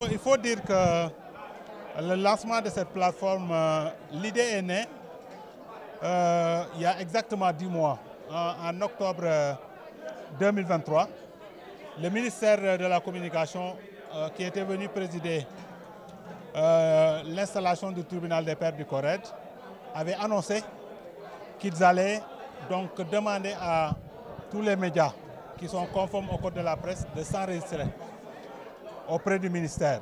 Il faut dire que le lancement de cette plateforme, l'idée est née il y a exactement 10 mois, en octobre 2023. Le ministère de la Communication, qui était venu présider l'installation du tribunal des pairs du CORED, avait annoncé qu'ils allaient donc demander à tous les médias qui sont conformes au code de la presse de s'enregistrer auprès du ministère.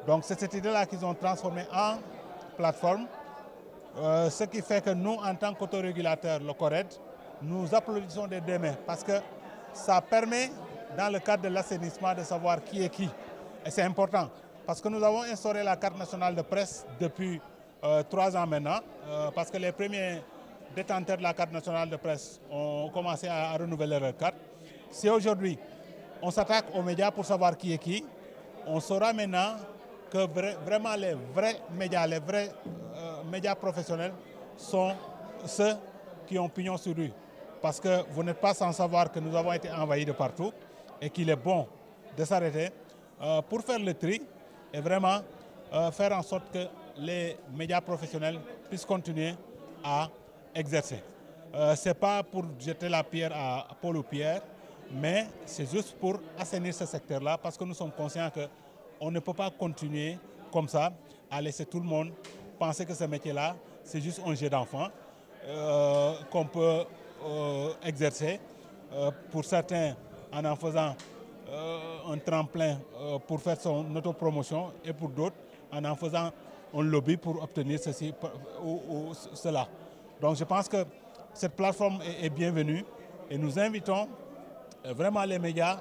Donc c'est cette idée-là qu'ils ont transformé en plateforme, ce qui fait que nous, en tant qu'autorégulateur, le CORED, nous applaudissons des deux mains parce que ça permet, dans le cadre de l'assainissement, de savoir qui est qui. Et c'est important parce que nous avons instauré la carte nationale de presse depuis 3 ans maintenant, parce que les premiers détenteurs de la carte nationale de presse ont commencé à renouveler leur carte. Si aujourd'hui on s'attaque aux médias pour savoir qui est qui, on saura maintenant que vraiment les vrais médias professionnels sont ceux qui ont pignon sur rue. Parce que vous n'êtes pas sans savoir que nous avons été envahis de partout et qu'il est bon de s'arrêter pour faire le tri et vraiment faire en sorte que les médias professionnels puissent continuer à exercer. Ce n'est pas pour jeter la pierre à Paul ou Pierre, mais c'est juste pour assainir ce secteur-là parce que nous sommes conscients qu'on ne peut pas continuer comme ça à laisser tout le monde penser que ce métier-là, c'est juste un jeu d'enfant qu'on peut exercer. Pour certains, en faisant un tremplin pour faire son autopromotion et pour d'autres, en faisant un lobby pour obtenir ceci ou cela. Donc je pense que cette plateforme est bienvenue et nous invitons vraiment les médias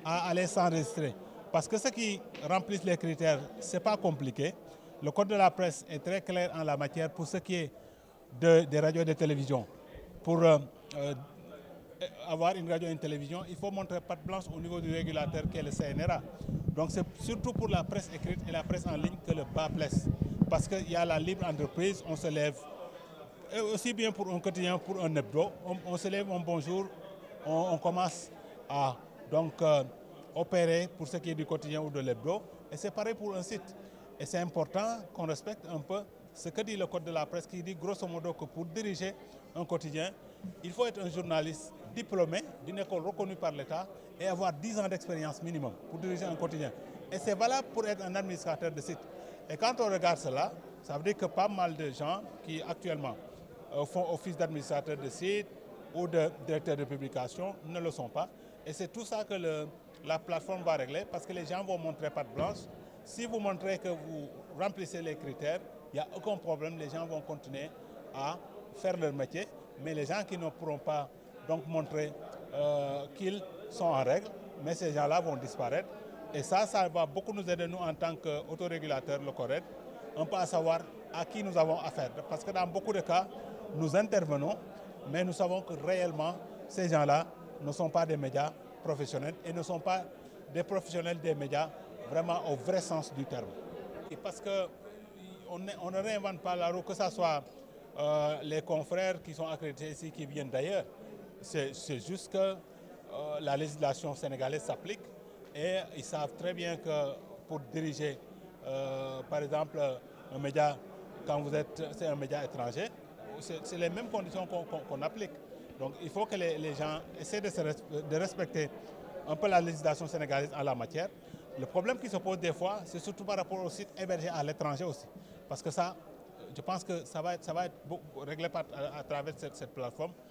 à aller s'enregistrer. Parce que ceux qui remplissent les critères, ce n'est pas compliqué. Le code de la presse est très clair en la matière pour ce qui est des radios et des télévisions. Pour avoir une radio et une télévision, il faut montrer patte blanche au niveau du régulateur qui est le CNRA. Donc c'est surtout pour la presse écrite et la presse en ligne que le bas blesse. Parce qu'il y a la libre entreprise, on se lève, et aussi bien pour un quotidien, pour un hebdo, on se lève un bonjour, on commence à opérer pour ce qui est du quotidien ou de l'hebdo. Et c'est pareil pour un site. Et c'est important qu'on respecte un peu ce que dit le code de la presse, qui dit grosso modo que pour diriger un quotidien, il faut être un journaliste diplômé d'une école reconnue par l'État et avoir 10 ans d'expérience minimum pour diriger un quotidien. Et c'est valable pour être un administrateur de site. Et quand on regarde cela, ça veut dire que pas mal de gens qui actuellement font office d'administrateur de site ou de directeur de publication ne le sont pas. Et c'est tout ça que la plateforme va régler parce que les gens vont montrer patte blanche. Si vous montrez que vous remplissez les critères, il n'y a aucun problème, les gens vont continuer à faire leur métier. Mais les gens qui ne pourront pas donc montrer qu'ils sont en règle, mais ces gens-là vont disparaître. Et ça va beaucoup nous aider, nous, en tant qu'autorégulateurs, le CORED, un peu à savoir à qui nous avons affaire. Parce que dans beaucoup de cas, nous intervenons, mais nous savons que réellement, ces gens-là ne sont pas des médias professionnels et ne sont pas des professionnels des médias vraiment au vrai sens du terme. Et parce qu'on ne réinvente pas la roue, que ce soit les confrères qui sont accrédités ici, qui viennent d'ailleurs. C'est juste que la législation sénégalaise s'applique et ils savent très bien que pour diriger, par exemple, un média, quand c'est un média étranger, c'est les mêmes conditions qu'on applique. Donc il faut que les gens essaient de respecter un peu la législation sénégalaise en la matière. Le problème qui se pose des fois, c'est surtout par rapport aux sites hébergés à l'étranger aussi. Parce que ça, je pense que ça va être réglé à travers cette plateforme.